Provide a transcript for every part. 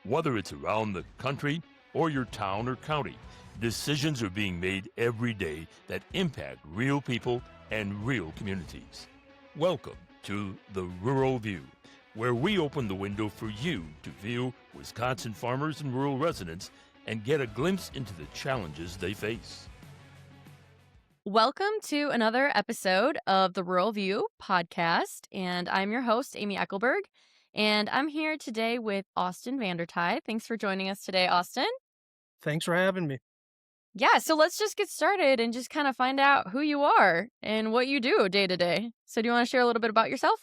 Whether it's around the country or your town or county, decisions are being made every day that impact real people and real communities. Welcome to the Rural View, where we open the window for you to view Wisconsin farmers and rural residents and get a glimpse into the challenges they face. Welcome to another episode of the Rural View podcast, and I'm your host, Amy Eckelberg, and I'm here today with Austin Vandertie. Thanks for joining us today, Austin. Thanks for having me. Yeah, so let's just get started and just kind of find out who you are and what you do day to day. So do you want to share a little bit about yourself?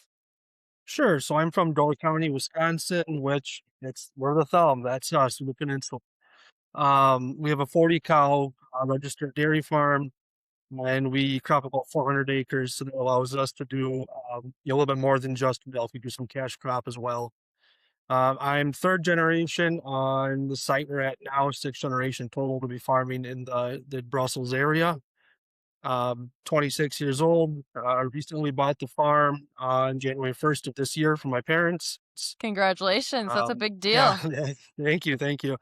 Sure. So I'm from Door County, Wisconsin, which we're the thumb. That's us, the peninsula. We have a 40 cow registered dairy farm, and we crop about 400 acres. So that allows us to do a little bit more than just milk. We do some cash crop as well. I'm third generation on the site we're at now, sixth generation total to be farming in the Brussels area. 26 years old. Recently bought the farm on January 1st of this year from my parents. Congratulations. That's a big deal. Yeah, thank you.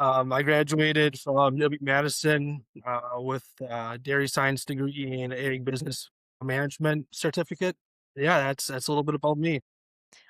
I graduated from Madison with a dairy science degree and ag business management certificate. Yeah, that's a little bit about me.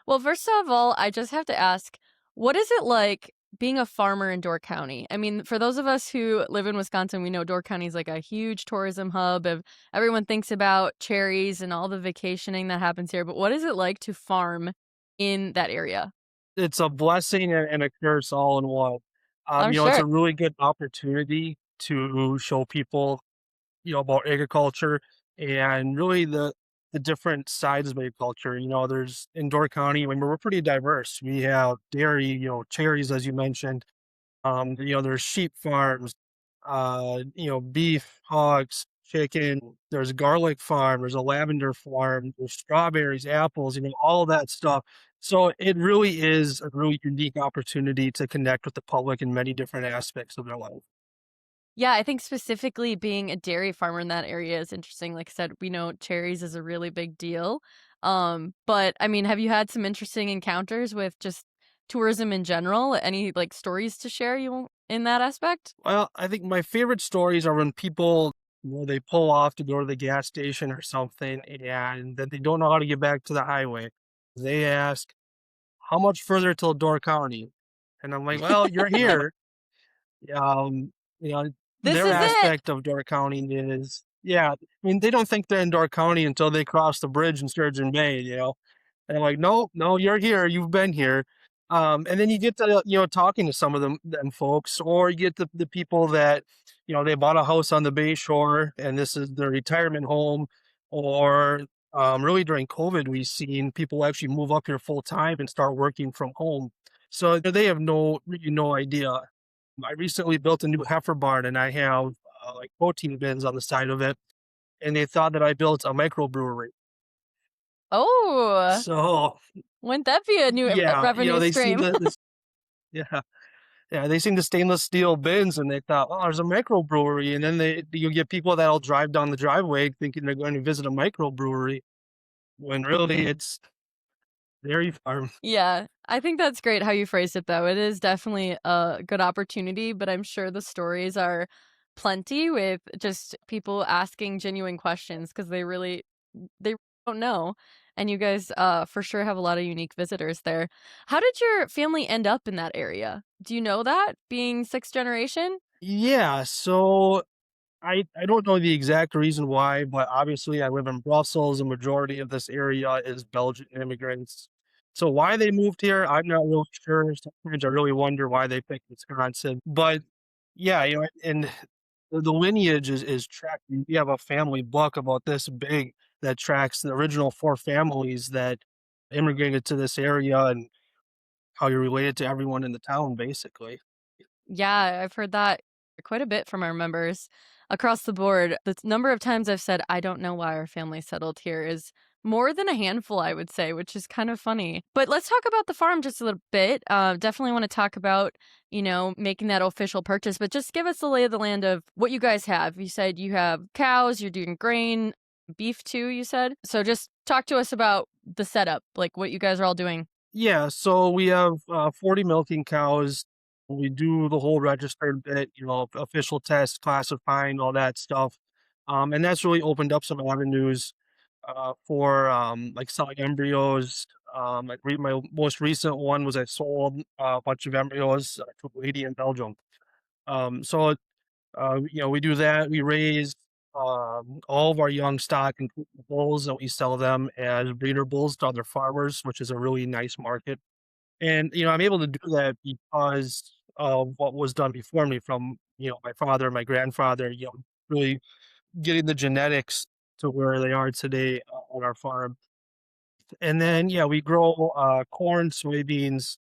Well, first of all, I just have to ask, what is it like being a farmer in Door County? I mean, for those of us who live in Wisconsin, we know Door County is like a huge tourism hub. Everyone thinks about cherries and all the vacationing that happens here. But what is it like to farm in that area? It's a blessing and a curse all in one. I'm It's sure. a really good opportunity to show people, about agriculture and really the different sides of agriculture. There's in Door County, I mean, we're pretty diverse. We have dairy, cherries, as you mentioned. There's sheep farms, beef, hogs, chicken. There's a garlic farm. There's a lavender farm. There's strawberries, apples, all that stuff. So it really is a really unique opportunity to connect with the public in many different aspects of their life. Yeah, I think specifically being a dairy farmer in that area is interesting. Like I said, we know cherries is a really big deal. But I mean, have you had some interesting encounters with just tourism in general? Any like stories to share you in that aspect? Well, I think my favorite stories are when people, they pull off to go to the gas station or something and then they don't know how to get back to the highway. They ask, how much further till Door County? And I'm like, well, you're here. Um, you know, This their is it. aspect of Door County is, I mean, they don't think they're in Door County until they cross the bridge in Sturgeon Bay. And I'm like, no, you're here. You've been here. And then you get to, talking to some of them folks, or you get the people that, they bought a house on the Bay Shore and this is their retirement home, or really during COVID, we've seen people actually move up here full time and start working from home. So they have really no idea. I recently built a new heifer barn and I have like protein bins on the side of it. And they thought that I built a microbrewery. Oh, So wouldn't that be a new revenue they see stream? yeah, they seen the stainless steel bins and they thought, oh, there's a microbrewery. And then you get people that'll drive down the driveway thinking they're going to visit a microbrewery when really it's dairy farm. Yeah, I think that's great how you phrased it, though. It is definitely a good opportunity, but I'm sure the stories are plenty with just people asking genuine questions because they don't know. And you guys for sure have a lot of unique visitors there. How did your family end up in that area? Do you know that, being sixth generation? Yeah, so I don't know the exact reason why, but obviously I live in Brussels. The majority of this area is Belgian immigrants. So why they moved here, I'm not real sure. Sometimes I really wonder why they picked Wisconsin. But yeah, and the lineage is tracked. You have a family book about this big that tracks the original four families that immigrated to this area and how you're related to everyone in the town, basically. Yeah, I've heard that quite a bit from our members across the board. The number of times I've said, I don't know why our family settled here is more than a handful, I would say, which is kind of funny. But let's talk about the farm just a little bit. Definitely want to talk about, making that official purchase, but just give us the lay of the land of what you guys have. You said you have cows, you're doing grain, beef too, you said. So just talk to us about the setup, like what you guys are all doing. Yeah, so we have 40 milking cows. We do the whole registered bit, official test, classifying, all that stuff. And that's really opened up some avenues for like selling embryos. My most recent one was I sold a bunch of embryos to a lady in Belgium. We do that. We raise all of our young stock, including bulls, and we sell them as breeder bulls to other farmers, which is a really nice market. And, I'm able to do that because of what was done before me from, my father, my grandfather, really getting the genetics to where they are today on our farm. And then, yeah, we grow corn, soybeans,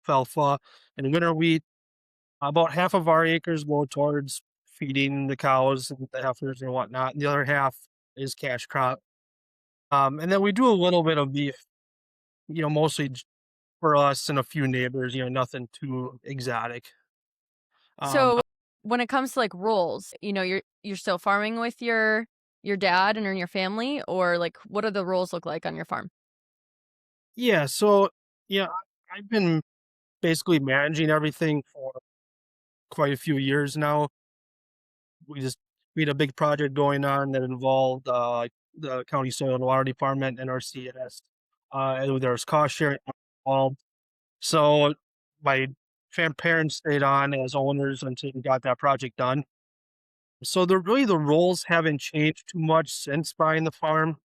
alfalfa, and winter wheat. About half of our acres go towards feeding the cows and the heifers and whatnot. And the other half is cash crop. And then we do a little bit of beef, mostly for us and a few neighbors, nothing too exotic. Um, So when it comes to like roles, you're still farming with your dad and your family, or like what do the roles look like on your farm? yeah, so yeah, I've been basically managing everything for quite a few years now. We just we had a big project going on that involved like the county soil and water department and our CS. And there was cost sharing involved. So my parents stayed on as owners until we got that project done. So the roles haven't changed too much since buying the farm.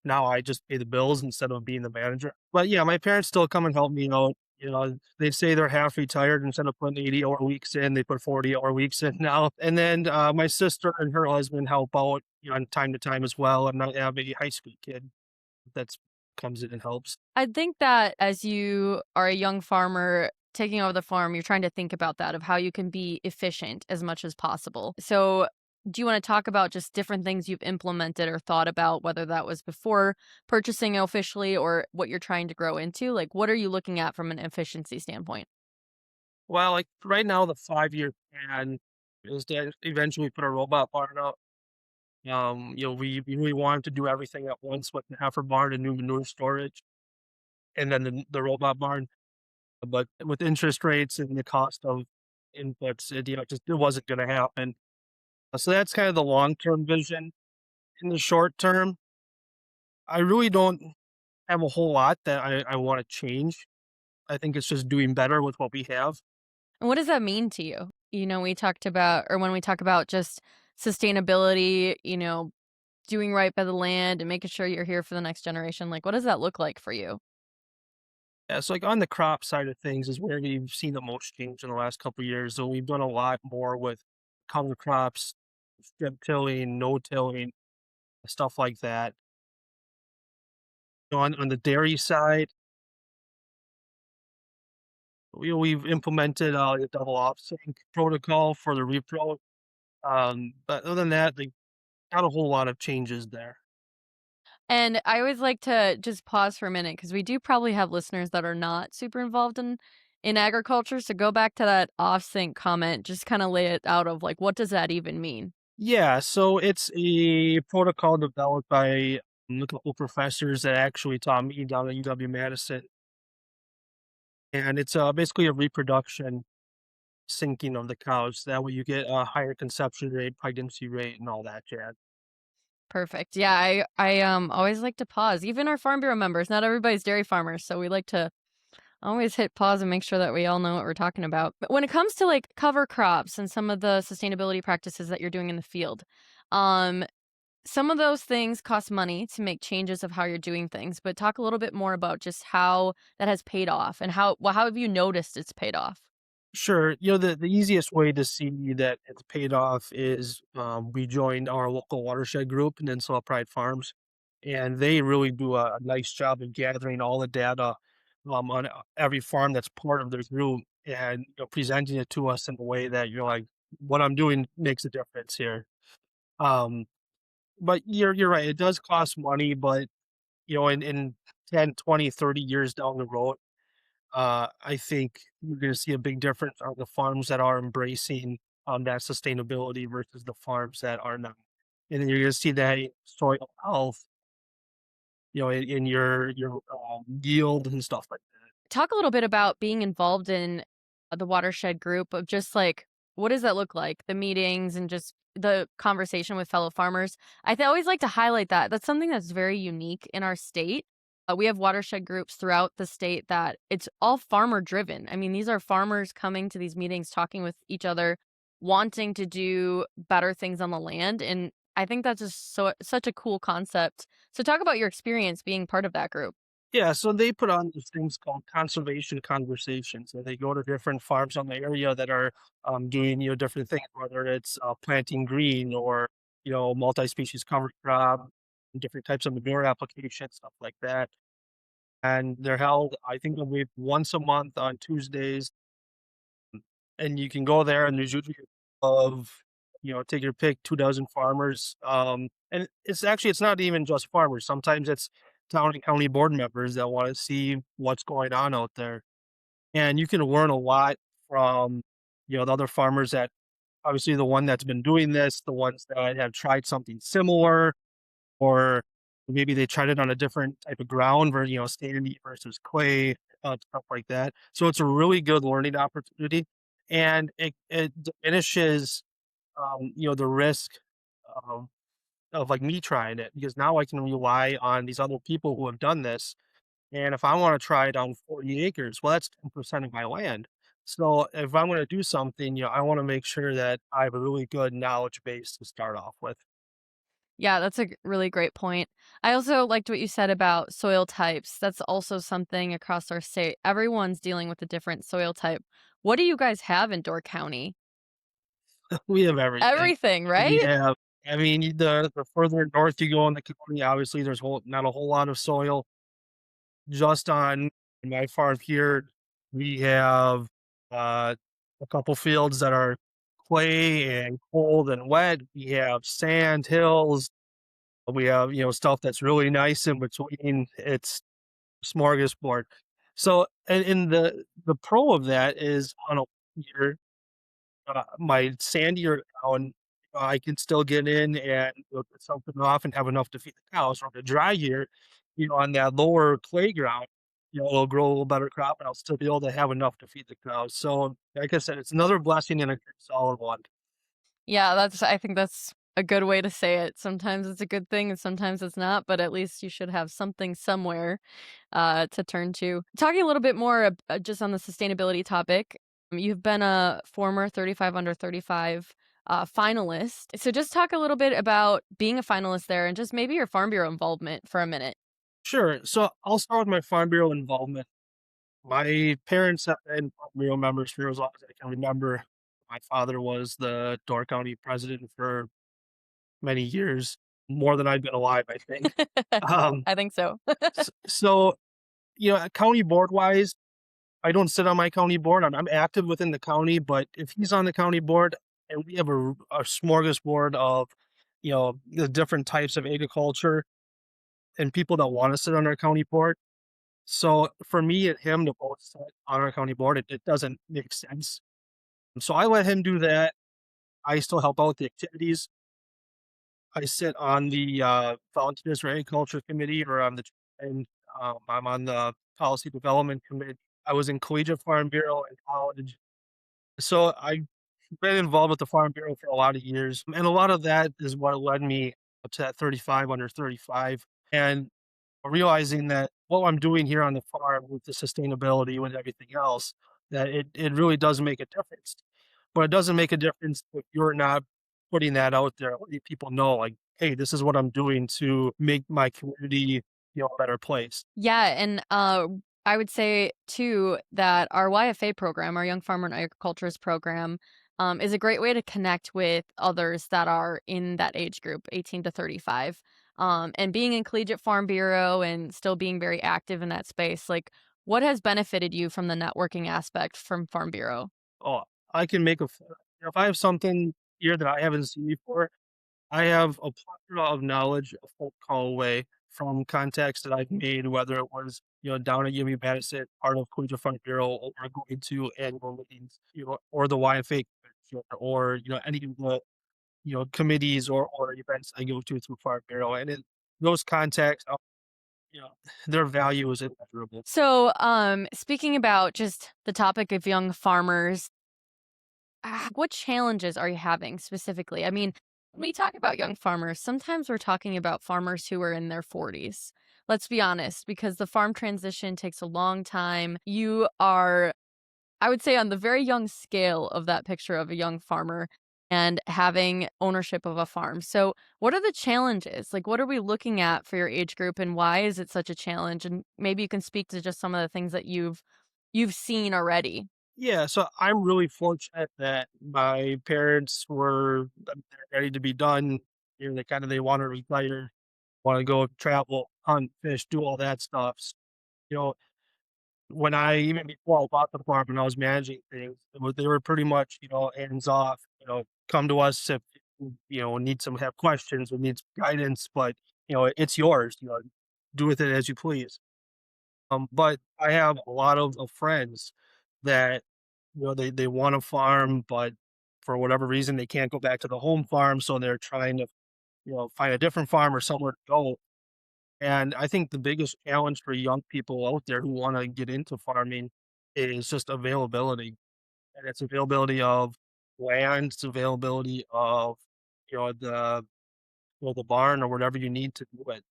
Now I just pay the bills instead of being the manager. But yeah, my parents still come and help me out. They say they're half retired instead of putting 80-hour weeks in, they put 40-hour weeks in now. And then my sister and her husband help out, on time to time as well. And I have a high school kid that's comes in and helps. I think that as you are a young farmer taking over the farm, you're trying to think about that of how you can be efficient as much as possible. So, do you want to talk about just different things you've implemented or thought about, whether that was before purchasing officially or what you're trying to grow into? Like, what are you looking at from an efficiency standpoint? Well, like right now, the 5-year plan is to eventually put a robot barn up. We really wanted to do everything at once with the heifer barn and new manure storage, and then the robot barn. But with interest rates and the cost of inputs, it wasn't going to happen. So that's kind of the long term vision. In the short term, I really don't have a whole lot that I want to change. I think it's just doing better with what we have. And what does that mean to you? We talked about, or when we talk about just sustainability, doing right by the land and making sure you're here for the next generation, like, what does that look like for you? Yeah, so like on the crop side of things is where we've seen the most change in the last couple of years. So we've done a lot more with cover crops, strip tilling, no tilling, stuff like that. On the dairy side, we've implemented a double offsetting protocol for the repro. But other than that, like not a whole lot of changes there. And I always like to just pause for a minute because we do probably have listeners that are not super involved in agriculture. So go back to that off sync comment, just kind of lay it out of like, what does that even mean? Yeah, so it's a protocol developed by a couple professors that actually taught me down at UW Madison, and it's basically a reproduction syncing of the cows. That way, you get a higher conception rate, pregnancy rate, and all that jazz. Perfect. Yeah, I always like to pause. Even our Farm Bureau members, not everybody's dairy farmers, so we like to always hit pause and make sure that we all know what we're talking about. But when it comes to like cover crops and some of the sustainability practices that you're doing in the field, um, some of those things cost money to make changes of how you're doing things, but talk a little bit more about just how that has paid off and how have you noticed it's paid off? Sure. The easiest way to see that it's paid off is we joined our local watershed group, Peninsula Pride Farms, and they really do a nice job of gathering all the data on every farm that's part of their group and presenting it to us in a way that you're like, what I'm doing makes a difference here. Um, but you're right. It does cost money, but in 10, 20, 30 years down the road, I think you're going to see a big difference on the farms that are embracing that sustainability versus the farms that are not. And then you're going to see that in soil health. in your yield and stuff like that. Talk a little bit about being involved in the watershed group of just like what does that look like? The meetings and just the conversation with fellow farmers. Always like to highlight that. That's something that's very unique in our state. We have watershed groups throughout the state that it's all farmer driven. I mean, these are farmers coming to these meetings, talking with each other, wanting to do better things on the land. And I think that's just such a cool concept. So talk about your experience being part of that group. Yeah, so they put on these things called conservation conversations, and they go to different farms on the area that are doing different things, whether it's planting green or multi-species cover crop, different types of manure applications, stuff like that. And they're held, I think, once a month on Tuesdays, and you can go there, and there's usually of take your pick 2 dozen farmers, and it's not even just farmers. Sometimes it's town and county board members that want to see what's going on out there, and you can learn a lot from the other farmers that obviously the one that's been doing this, the ones that have tried something similar, or maybe they tried it on a different type of ground, sandy versus clay, stuff like that. So it's a really good learning opportunity, and it diminishes the risk of like me trying it, because now I can rely on these other people who have done this. And if I want to try it on 40 acres, well, that's 10% of my land. So if I'm going to do something, I want to make sure that I have a really good knowledge base to start off with. Yeah, that's a really great point. I also liked what you said about soil types. That's also something across our state. Everyone's dealing with a different soil type. What do you guys have in Door County? We have everything. Everything, We right? have, I mean, the further north you go in the county, obviously there's not a whole lot of soil. Just on my farm here, we have uh, a couple fields that are clay and cold and wet. We have sand hills. We have, stuff that's really nice in between. It's smorgasbord. So, and the pro of that is on a year, my sandier ground, I can still get in and get something off and have enough to feed the cows. From the dry year, on that lower clay ground, it'll grow a little better crop, and I'll still be able to have enough to feed the cows. So, like I said, it's another blessing and a solid one. Yeah, I think that's a good way to say it. Sometimes it's a good thing and sometimes it's not, but at least you should have something somewhere to turn to. Talking a little bit more just on the sustainability topic, you've been a former 35 under 35 finalist. So just talk a little bit about being a finalist there and just maybe your Farm Bureau involvement for a minute. Sure. So I'll start with my Farm Bureau involvement. My parents have been Farm Bureau members for as long as I can remember. My father was the Door County president for many years, more than I've been alive, I think. Um, I think so. so, county board wise, I don't sit on my county board. I'm active within the county, but if he's on the county board and we have a smorgasbord of, the different types of agriculture and people that want to sit on our county board. So for me and him to both sit on our county board, it doesn't make sense. So I let him do that. I still help out with the activities. I sit on the Volunteers for Agriculture Committee, or and I'm on the Policy Development Committee. I was in Collegiate Farm Bureau in college. So I've been involved with the Farm Bureau for a lot of years, and a lot of that is what led me up to that 35 under 35, and realizing that what I'm doing here on the farm with the sustainability, with everything else, that it really does make a difference. But it doesn't make a difference if you're not putting that out there, letting people know, like, "Hey, this is what I'm doing to make my community, a better place." Yeah, and I would say too that our YFA program, our Young Farmer and Agriculturist program, is a great way to connect with others that are in that age group, 18 to 35. And being in Collegiate Farm Bureau and still being very active in that space, like what has benefited you from the networking aspect from Farm Bureau? Oh, I can make if I have something here that I haven't seen before, I have a plethora of knowledge a phone call away from contacts that I've made, whether it was, down at UW Madison, part of Collegiate Fund Bureau, or going to annual meetings, or the YFA, or, any of the, committees or events I go to through Farm Bureau. And those contacts, you know, their value is immeasurable. So, speaking about just the topic of young farmers, what challenges are you having specifically? I mean, when we talk about young farmers, sometimes we're talking about farmers who are in their 40s. Let's be honest, because the farm transition takes a long time. You are, I would say, on the very young scale of that picture of a young farmer and having ownership of a farm. So, what are the challenges? Like, what are we looking at for your age group, and why is it such a challenge? And maybe you can speak to just some of the things that you've seen already. Yeah, so I'm really fortunate that my parents were they're ready to be done. They want to retire, want to go travel, hunt, fish, do all that stuff. You know, when I even before I bought the farm and I was managing things, they were pretty much, hands off, come to us if need some have questions or need some guidance, but it's yours, do with it as you please. But I have a lot of friends that they want to farm, but for whatever reason they can't go back to the home farm, so they're trying to find a different farm or somewhere to go. And I think the biggest challenge for young people out there who want to get into farming is just availability. And it's availability of land, it's availability of, the the barn or whatever you need to do it.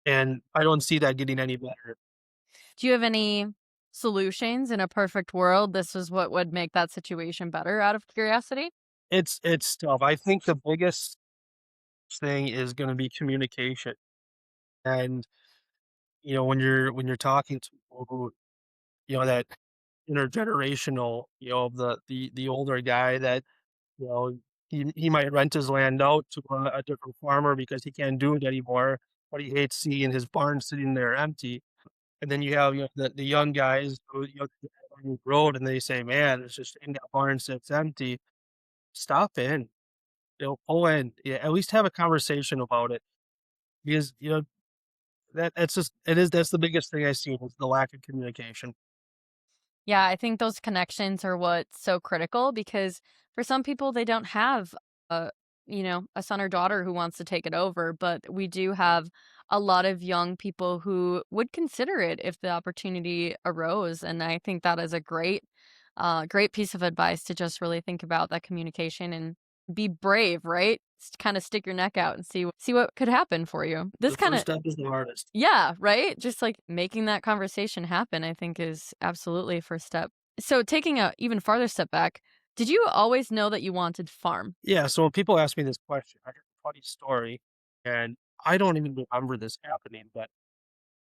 And I don't see that getting any better. Do you have any solutions in a perfect world? This is what would make that situation better out of curiosity? It's tough. I think the biggest thing is going to be communication. And when you're talking to people who that intergenerational, the older guy that You know, he might rent his land out to a different farmer because he can't do it anymore, but he hates seeing his barn sitting there empty. And then you have, the young guys who, on the road and they say, "Man, it's just in that barn sits empty." Stop in, pull in, yeah, at least have a conversation about it because, that's the biggest thing I see is the lack of communication. Yeah, I think those connections are what's so critical because for some people they don't have a a son or daughter who wants to take it over, but we do have a lot of young people who would consider it if the opportunity arose, and I think that is a great piece of advice to just really think about that communication and be brave, right? Kind of stick your neck out and see what could happen for you. This The kind first of step is the hardest. yeah, right? Just, like, making that conversation happen, I think, is absolutely a first step. So, taking a even farther step back, did you always know that you wanted to farm? Yeah, so when people ask me this question, I have a funny story, and I don't even remember this happening, but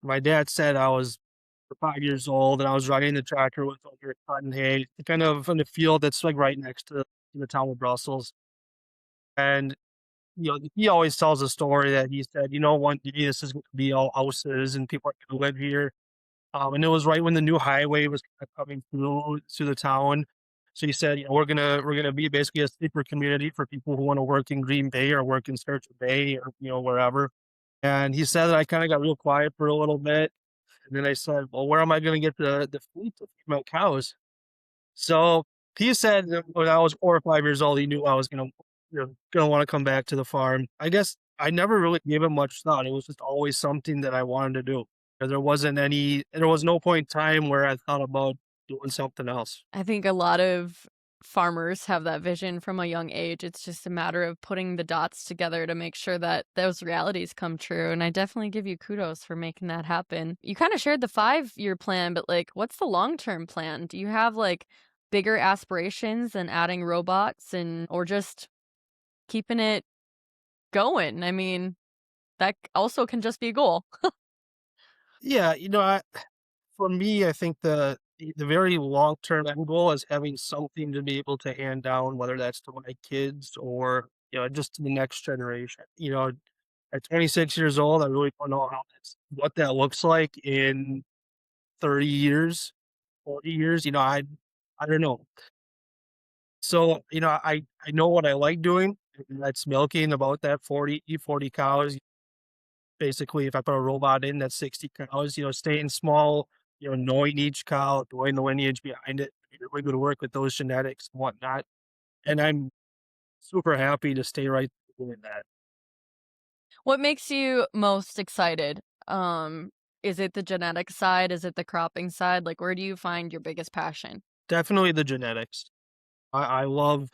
my dad said I was 5 years old and I was riding the tractor with over cotton hay, kind of in the field that's like right next to the town of Brussels. And he always tells a story that he said, one day this is going to be all houses and people are going to live here. And it was right when the new highway was kind of coming through the town. So he said, we're gonna be basically a sleeper community for people who want to work in Green Bay or work in Sturgeon Bay or wherever. And he said that I kind of got real quiet for a little bit. And then I said, "Well, where am I gonna get the feed to feed my cows?" So, he said that when I was 4 or 5 years old, he knew I was gonna wanna come back to the farm. I guess I never really gave it much thought. It was just always something that I wanted to do. There was no point in time where I thought about doing something else. I think a lot of farmers have that vision from a young age. It's just a matter of putting the dots together to make sure that those realities come true, and I definitely give you kudos for making that happen. You kinda shared the five-year plan, but, like, what's the long-term plan? Do you have, like, bigger aspirations than adding robots and or just keeping it going? I mean, that also can just be a goal. Yeah, for me, I think the very long-term end goal is having something to be able to hand down, whether that's to my kids or, just to the next generation. At 26 years old, I really don't know what that looks like in 30 years, 40 years, I don't know. So, I know what I like doing, and that's milking about that 40 cows. Basically, if I put a robot in, that's 60 cows, staying small, knowing each cow, knowing the lineage behind it, we're able to work with those genetics and whatnot. And I'm super happy to stay right doing that. What makes you most excited? Is it the genetic side? Is it the cropping side? Like, where do you find your biggest passion? Definitely the genetics. I love,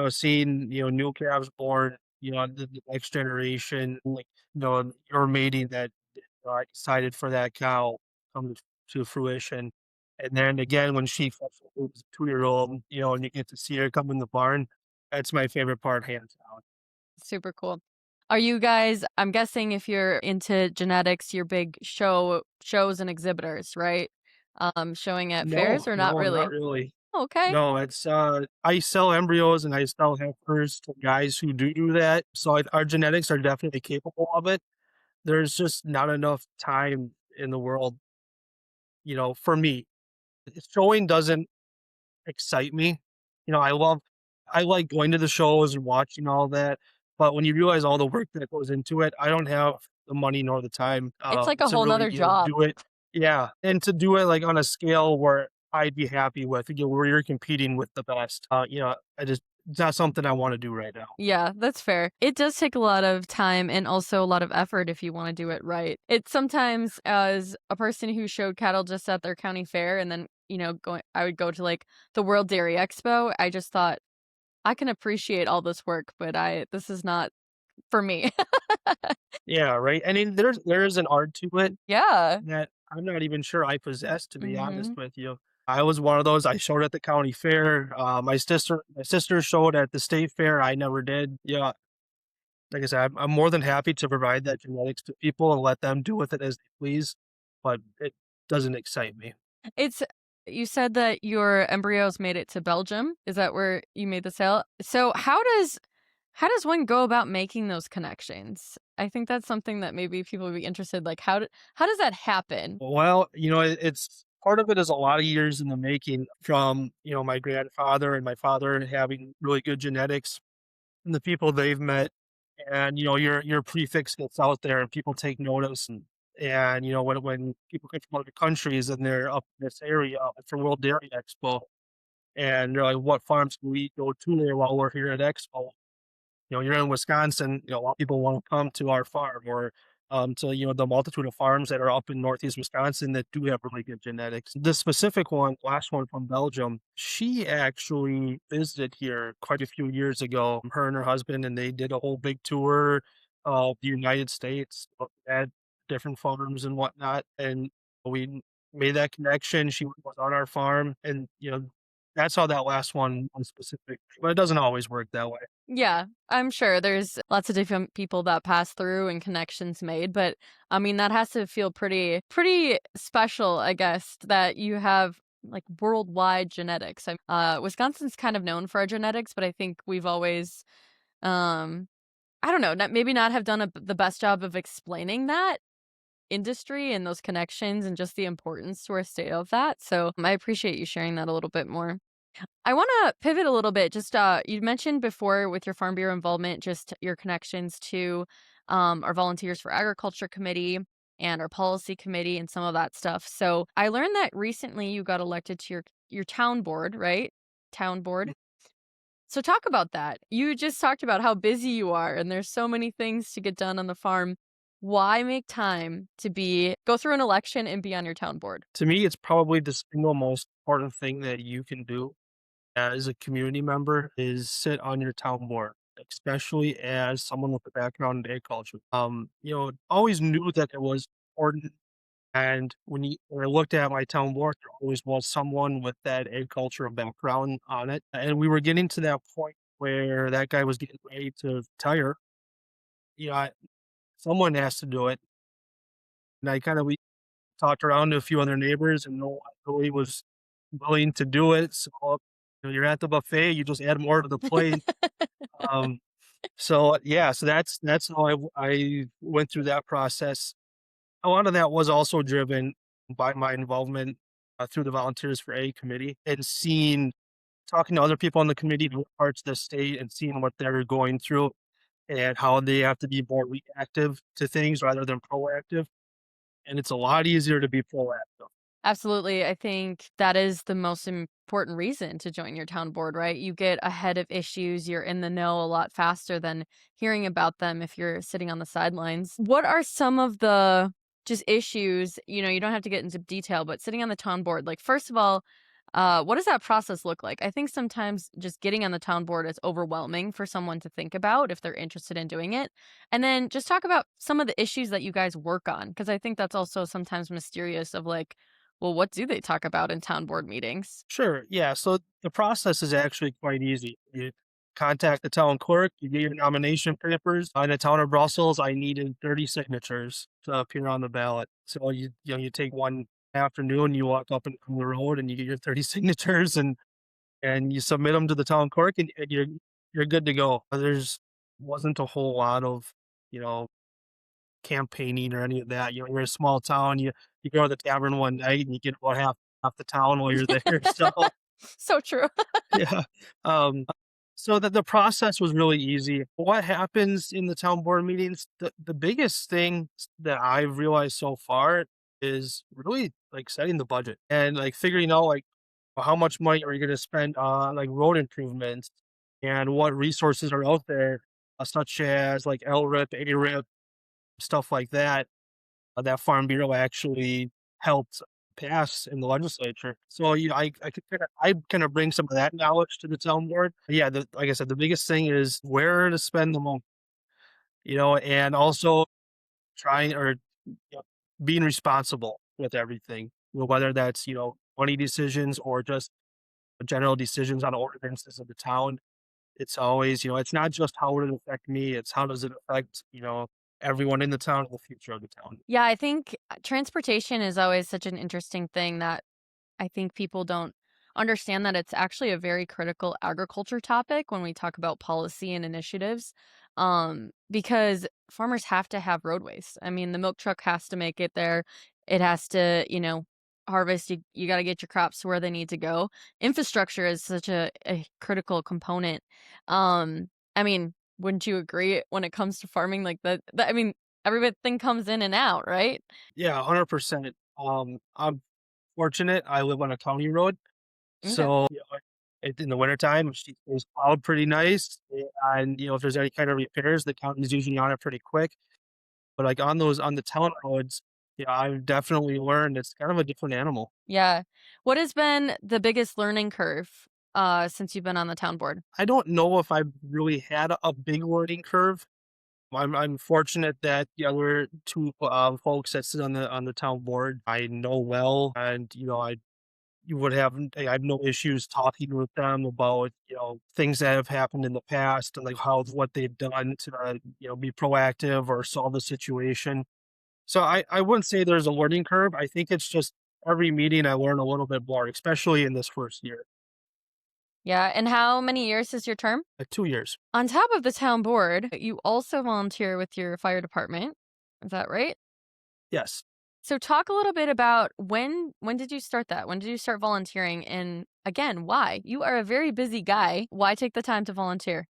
seeing, new calves born, the next generation, like, your mating that I decided for that cow come to fruition. And then again, when she was a 2-year-old, and you get to see her come in the barn, that's my favorite part, hands down. Super cool. Are you guys I'm guessing if you're into genetics, you're big shows and exhibitors, right? Showing at fairs No, or not no, not really? really. Okay. No, it's, I sell embryos and I sell heifers to guys who do that. So our genetics are definitely capable of it. There's just not enough time in the world, for me. Showing doesn't excite me. I like going to the shows and watching all that, but when you realize all the work that goes into it, I don't have the money nor the time, It's like a to whole really, 'nother job. do it. Yeah, and to do it, like, on a scale where I'd be happy with, where you're competing with the best, it's not something I wanna do right now. Yeah, that's fair. It does take a lot of time and also a lot of effort if you wanna do it right. It's sometimes as a person who showed cattle just at their county fair and then, going I would go to, like, the World Dairy Expo, I just thought, "I can appreciate all this work, but I this is not for me." Yeah, right, I mean, there is an art to it Yeah. that I'm not even sure I possess, to be honest Mhm. with you. I was one of those, I showed at the county fair, my sister showed at the state fair, I never did. Yeah, like I said, I'm more than happy to provide that genetics to people and let them do with it as they please, but it doesn't excite me. It's You said that your embryos made it to Belgium. Is that where you made the sale? So how does one go about making those connections? I think that's something that maybe people would be interested, like, how does that happen? Well, it's part of it is a lot of years in the making from, my grandfather and my father having really good genetics and the people they've met. And, your prefix gets out there and people take notice and when people come from other countries and they're up in this area for World Dairy Expo and they're like, what farms can we go to there while we're here at Expo? You're in Wisconsin, a lot of people want to come to our farm or to, the multitude of farms that are up in Northeast Wisconsin that do have really good genetics. The specific one, last one from Belgium, she actually visited here quite a few years ago, her and her husband, and they did a whole big tour of the United States at different farms and whatnot. And we made that connection. She was on our farm and, that's how that last one was specific, but it doesn't always work that way. Yeah, I'm sure there's lots of different people that pass through and connections made, but I mean that has to feel pretty special, I guess, that you have like worldwide genetics. Wisconsin's kind of known for our genetics, but I think we've always um I don't know, maybe not have done the best job of explaining that industry and those connections and just the importance to our state of that. So I appreciate you sharing that a little bit more. I want to pivot a little bit. Just you mentioned before with your Farm Bureau involvement, just your connections to our Volunteers for Agriculture Committee and our Policy Committee and some of that stuff. So I learned that recently you got elected to your town board, right? Town board. So talk about that. You just talked about how busy you are, and there's so many things to get done on the farm. Why make time to go through an election and be on your town board? To me, it's probably the single most important thing that you can do as a community member is sit on your town board, especially as someone with a background in agriculture. Always knew that it was important. And when I looked at my town board, there always was someone with that agricultural background on it. And we were getting to that point where that guy was getting ready to retire. You know, I, Someone has to do it. And we talked around to a few other neighbors, and no one really was willing to do it. So you're at the buffet, you just add more to the plate. Um, so yeah, so that's how I went through that process. A lot of that was also driven by my involvement through the Volunteers for Aid committee and talking to other people on the committee, in parts of the state, and seeing what they're going through and how they have to be more reactive to things rather than proactive. And it's a lot easier to be proactive. Absolutely. I think that is the most important reason to join your town board, right? You get ahead of issues, you're in the know a lot faster than hearing about them if you're sitting on the sidelines. What are some of the just issues, you don't have to get into detail, but sitting on the town board, like, first of all, what does that process look like? I think sometimes just getting on the town board is overwhelming for someone to think about if they're interested in doing it. And then just talk about some of the issues that you guys work on, because I think that's also sometimes mysterious of like, well, what do they talk about in town board meetings? Sure. Yeah. So the process is actually quite easy. You contact the town clerk, you get your nomination papers. In the town of Brussels, I needed 30 signatures to appear on the ballot. So you take one afternoon, you walk up and down the road and you get your 30 signatures and you submit them to the town clerk and you're good to go. There's wasn't a whole lot of, you know, campaigning or any of that. You're in a small town, you go to the tavern one night and you get about half the town while you're there. So So true. yeah. Um, so the process was really easy. What happens in the town board meetings? The biggest thing that I've realized so far is really like setting the budget and like figuring out like how much money are you going to spend on like road improvements and what resources are out there, such as like LRIP, ARIP, stuff like that that Farm Bureau actually helped pass in the legislature. So, I kinda bring some of that knowledge to the town board. Yeah, like I said, the biggest thing is where to spend the money, and also trying or being responsible with everything. Whether that's, money decisions or just general decisions on ordinances of the town. It's always, it's not just how would it affect me, it's how does it affect, everyone in the town and the future of the town. Yeah, I think transportation is always such an interesting thing that I think people don't understand that it's actually a very critical agriculture topic when we talk about policy and initiatives, because farmers have to have roadways. I mean, the milk truck has to make it there. It has to, harvest. You got to get your crops to where they need to go. Infrastructure is such a critical component. I mean, wouldn't you agree when it comes to farming like that I mean, everything comes in and out, right? Yeah, 100%. I'm fortunate, I live on a county road, Okay. so, in the wintertime, she stays plowed pretty nice, and, if there's any kind of repairs, the county's usually on it pretty quick, but, like, on the town roads, yeah, I've definitely learned it's kind of a different animal. Yeah. What has been the biggest learning curve, since you've been on the town board? I don't know if I've really had a big learning curve. I'm fortunate that the other 2, folks that sit on the town board, I know well, and, you would have I have no issues talking with them about, things that have happened in the past and, like, what they've done to, be proactive or solve the situation. So I wouldn't say there's a learning curve. I think it's just every meeting I learn a little bit more, especially in this first year, Yeah, and how many years is your term? like 2 years. On top of the town board, you also volunteer with your fire department. Is that right? Yes. So talk a little bit about when did you start that? When did you start volunteering? And again, why? You are a very busy guy. Why take the time to volunteer?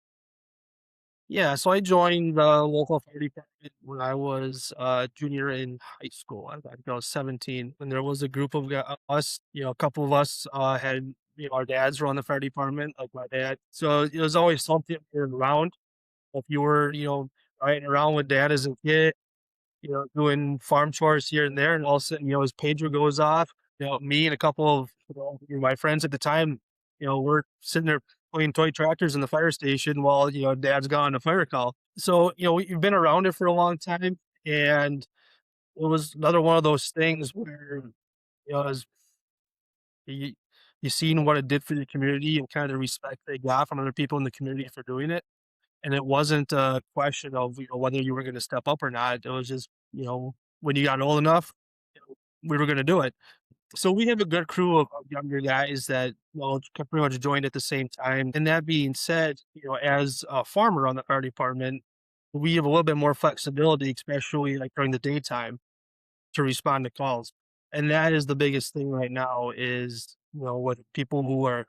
Yeah, so I joined the local fire department when I was a junior in high school. I think I was 17, and there was a group of us, a couple of us had, our dads were on the fire department, like my dad. So it was always something around. If you were, riding around with dad as a kid, doing farm chores here and there, and all of a sudden, his pager goes off. Me and a couple of my friends at the time, we're sitting there playing toy tractors in the fire station while dad's gone on a fire call. So we've been around it for a long time, and it was another one of those things where as you you seen what it did for the community and kind of the respect they got from other people in the community for doing it. And it wasn't a question of, whether you were gonna step up or not. It was just, when you got old enough, we were gonna do it. So we have a good crew of younger guys that, pretty much joined at the same time. And that being said, as a farmer on the fire department, we have a little bit more flexibility, especially like during the daytime to respond to calls. And that is the biggest thing right now is, with people who are,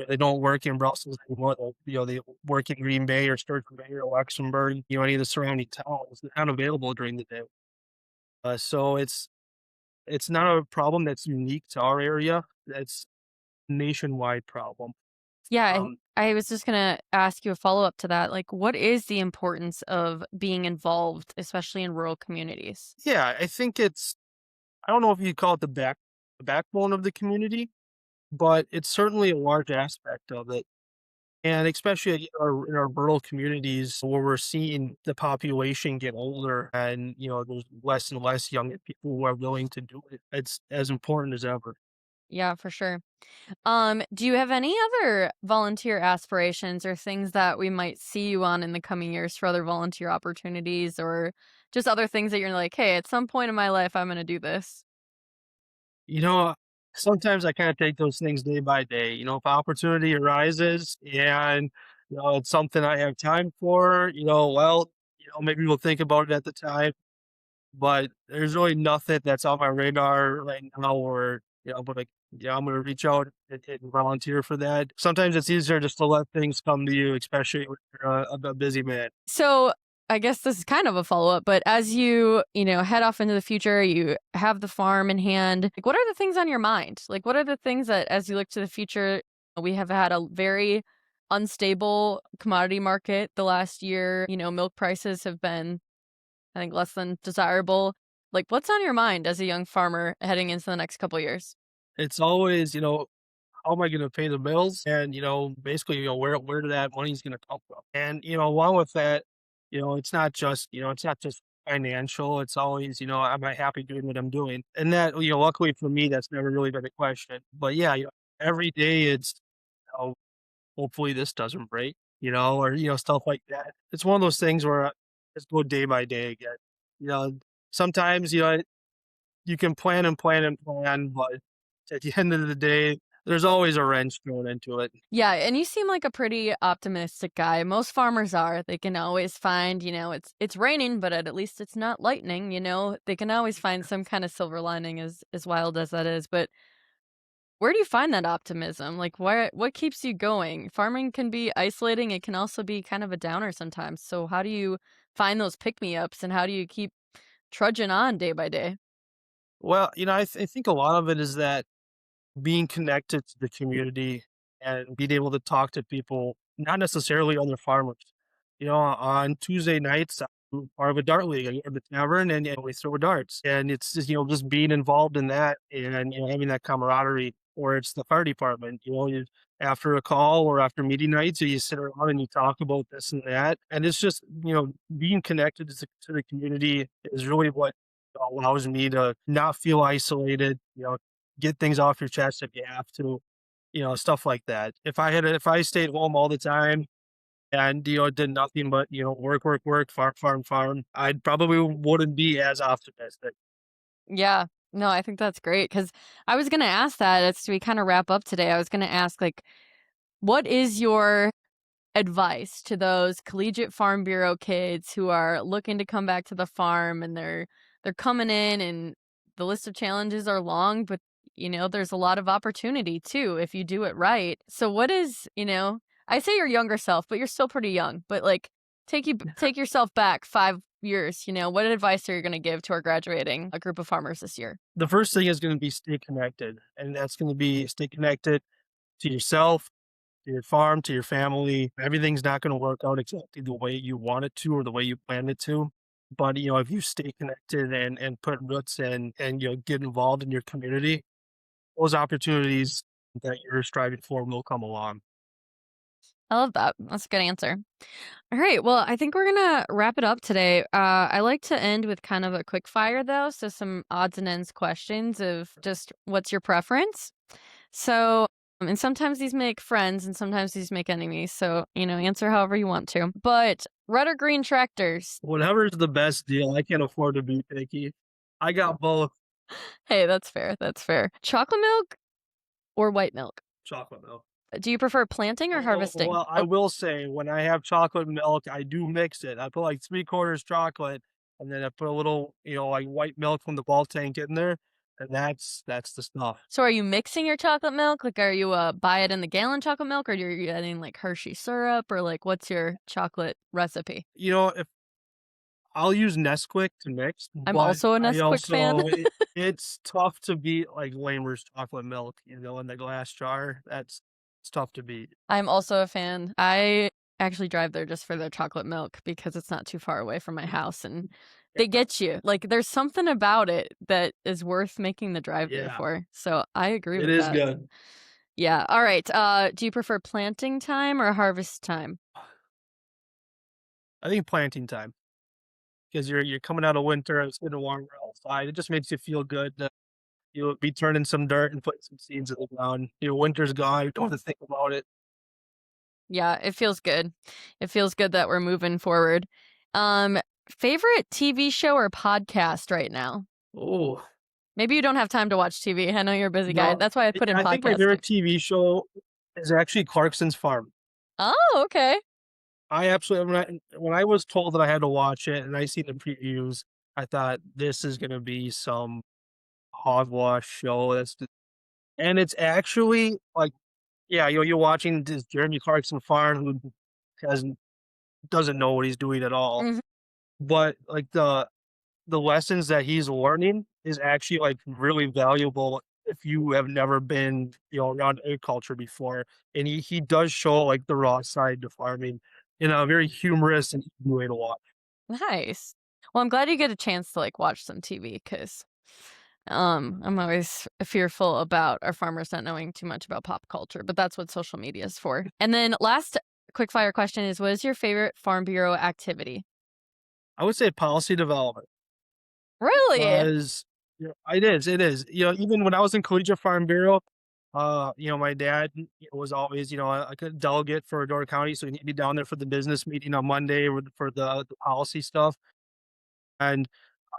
they don't work in Brussels anymore. They work in Green Bay or Sturgeon Bay or Luxembourg, any of the surrounding towns. They're not available during the day. So it's not a problem that's unique to our area. That's a nationwide problem. Yeah, Um, I was just gonna ask you a follow-up to that. Like, what is the importance of being involved, especially in rural communities? yeah, I think it's I don't know if you call it the backbone of the community, but it's certainly a large aspect of it. And especially in our rural communities where we're seeing the population get older and, there's less and less young people who are willing to do it. It's as important as ever. Yeah, for sure. Do you have any other volunteer aspirations or things that we might see you on in the coming years for other volunteer opportunities or just other things that you're like, hey, at some point in my life, I'm going to do this? You know, sometimes I kind of take those things day by day. If opportunity arises and, it's something I have time for, maybe we'll think about it at the time. But there's really nothing that's on my radar right now where, but like, yeah, I'm gonna reach out and volunteer for that. Sometimes it's easier just to let things come to you, especially when you're a busy man. So I guess this is kind of a follow up, but as head off into the future, you have the farm in hand. Like, what are the things on your mind? Like, what are the things that, as you look to the future, we have had a very unstable commodity market the last year. Milk prices have been, I think, less than desirable. Like, what's on your mind as a young farmer heading into the next couple years? It's always, how am I gonna pay the bills? And, basically, where that money's gonna come from. And, along with that, it's not just financial. It's always, am I happy doing what I'm doing? And that, luckily for me, that's never really been a question. But yeah, every day it's, oh, hopefully this doesn't break, or, stuff like that. It's one of those things where I just go day by day again. You know, sometimes, you can plan and plan and plan, but at the end of the day, there's always a wrench thrown into it. Yeah, and you seem like a pretty optimistic guy. Most farmers are. They can always find, it's raining, but at least it's not lightning. They can always find some kind of silver lining as wild as that is. But where do you find that optimism? Like what keeps you going? Farming can be isolating, it can also be kind of a downer sometimes. So how do you find those pick-me-ups and how do you keep trudging on day by day? Well, I think a lot of it is that being connected to the community and being able to talk to people, not necessarily other farmers. On Tuesday nights, I'm part of a dart league. I go to the tavern and we throw darts. And it's just, just being involved in that and, having that camaraderie. Or it's the fire department, after a call or after meeting nights, you sit around and you talk about this and that. And it's just, being connected to the community is really what allows me to not feel isolated, get things off your chest if you have to, stuff like that. If I stayed home all the time and, did nothing but, work, work, work, farm, farm, farm, I probably wouldn't be as optimistic. Yeah. No, I think that's great because I was gonna ask that as we kind of wrap up today. I was gonna ask like what is your advice to those collegiate farm bureau kids who are looking to come back to the farm and they're coming in and the list of challenges are long, but there's a lot of opportunity too if you do it right. So what is, I say your younger self, but you're still pretty young, but like take yourself back 5 years, what advice are you going to give to our graduating a group of farmers this year? The first thing is going to be stay connected. And that's going to be stay connected to yourself, to your farm, to your family. Everything's not going to work out exactly the way you want it to or the way you planned it to. But if you stay connected and put roots and get involved in your community, those opportunities that you're striving for will come along. I love that. That's a good answer. All right. Well, I think we're gonna wrap it up today. I like to end with kind of a quick fire though, so some odds and ends questions of just what's your preference. So, and sometimes these make friends, and sometimes these make enemies. So, answer however you want to. But red or green tractors? Whatever's the best deal, I can't afford to be picky. I got both. Hey, that's fair. That's fair. Chocolate milk or white milk? Chocolate milk. Do you prefer planting or harvesting? Well, I will say when I have chocolate milk, I do mix it. I put like 3/4 chocolate, and then I put a little, like white milk from the ball tank in there, and that's the stuff. So are you mixing your chocolate milk? Like, are you buy it in the gallon chocolate milk, or you're getting like Hershey syrup, or like what's your chocolate recipe? If I'll use Nesquik to mix, I'm but also a I Nesquik fan. also it's tough to beat like Lamer's chocolate milk, in the glass jar. It's tough to beat. I'm also a fan. I actually drive there just for their chocolate milk because it's not too far away from my house, and they get you. Like, there's something about it that is worth making the drive there Yeah, for. So I agree it with is that. good. Yeah. All right. Do you prefer planting time or harvest time? I think planting time because you're coming out of winter. It's getting warmer outside. It just makes you feel good. You'll be turning some dirt and putting some seeds in the ground. Winter's gone. You don't have to think about it. Yeah, it feels good. It feels good that we're moving forward. Um, Favorite TV show or podcast right now? Oh, Maybe you don't have time to watch TV. I know you're a busy guy. no. That's why I put in I think my podcasting. favorite TV show is actually Clarkson's Farm. Oh, okay. I absolutely when I was told that I had to watch it and I seen the previews, I thought this is gonna be some hogwash show. And it's actually like, yeah, you're watching this Jeremy Clarkson Farm who has doesn't know what he's doing at all. Mhm. But like the lessons that he's learning is actually like really valuable if you have never been, around agriculture before. And he does show like the raw side to farming in a very humorous and easy way to watch. Nice. Well, I'm glad you get a chance to like watch some TV because I'm always fearful about our farmers not knowing too much about pop culture, but that's what social media is for. And then last quick fire question is, what is your favorite Farm Bureau activity? I would say policy development Really? because it is. It is. Even when I was in Collegiate Farm Bureau, my dad was always, like a delegate for Door County, so he'd be down there for the business meeting on Monday for the policy stuff. And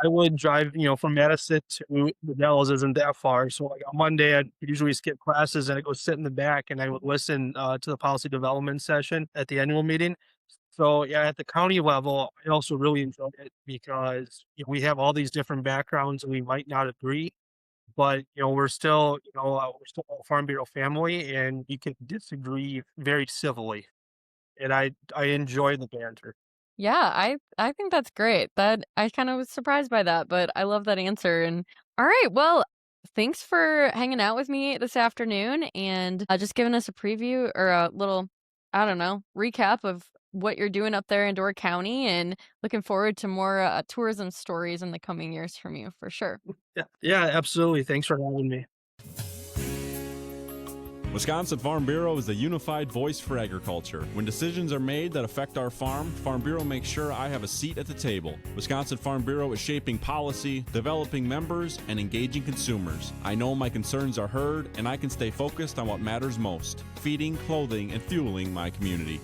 I would drive, from Madison to the Dells isn't that far. So like on Monday, I'd usually skip classes and I go sit in the back and I would listen to the policy development session at the annual meeting. So yeah, at the county level, I also really enjoy it because we have all these different backgrounds and we might not agree, but we're still a Farm Bureau family and we can disagree very civilly. And I enjoy the banter. Yeah, I think that's great. That I kind of was surprised by that, but I love that answer. And all right, well, thanks for hanging out with me this afternoon and just giving us a preview or a little, I don't know, recap of what you're doing up there in Door County. And looking forward to more tourism stories in the coming years from you for sure. Yeah, absolutely. Thanks for having me. Wisconsin Farm Bureau is the unified voice for agriculture. When decisions are made that affect our farm, Farm Bureau makes sure I have a seat at the table. Wisconsin Farm Bureau is shaping policy, developing members, and engaging consumers. I know my concerns are heard, and I can stay focused on what matters most: feeding, clothing, and fueling my community.